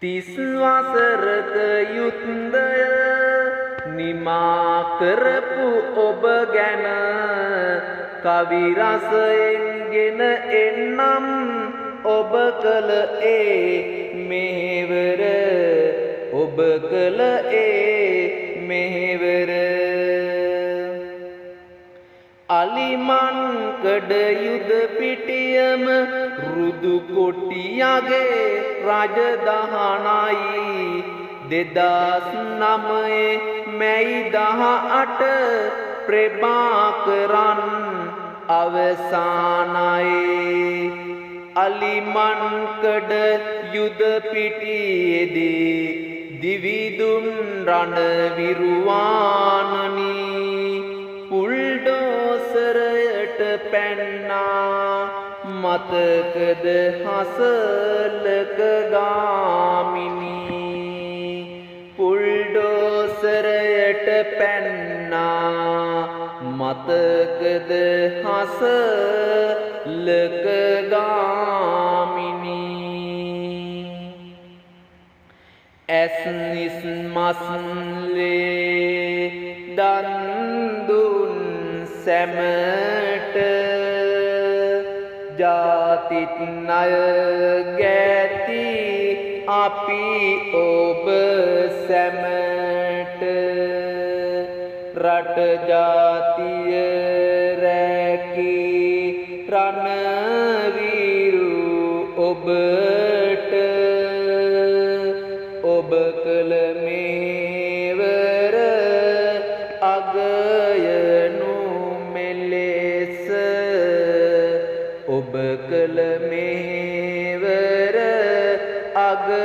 තිස් වසරක යුද්ධය නිමා කරපු ඔබ ගැන කවි රසයෙන් ගෙන එන්නම් ඔබ කළ ඒ මෙහෙවර ඔබ කළ ඒ මෙහෙවර අලිමන්කඩ යුද පිටියම රුදු කොටියගේ රජදහනයි 2009 මැයි 18 ප්‍රභාකරන් අවසානයි අලිමන්කඩ යුද පිටියේදී දිවිදුන් රණවිරුවානනි පුල්ඩෝසරයට පැන්නා මතකද හසලක ගාමිනී පුල්ඩෝසරයට පැන්නා මතකද හසලක ගාමිනී ඇස්නිස් මස්ලේ දන්දුන් සැමට ජාතිත් ණය ගැති අපි ඔබ සැමට රට ජාතිය රැකී රණවීරු ඔබට ඔබ කළ මේවර අගයනු මෙලෙස ඔබ කළ මේවර අගය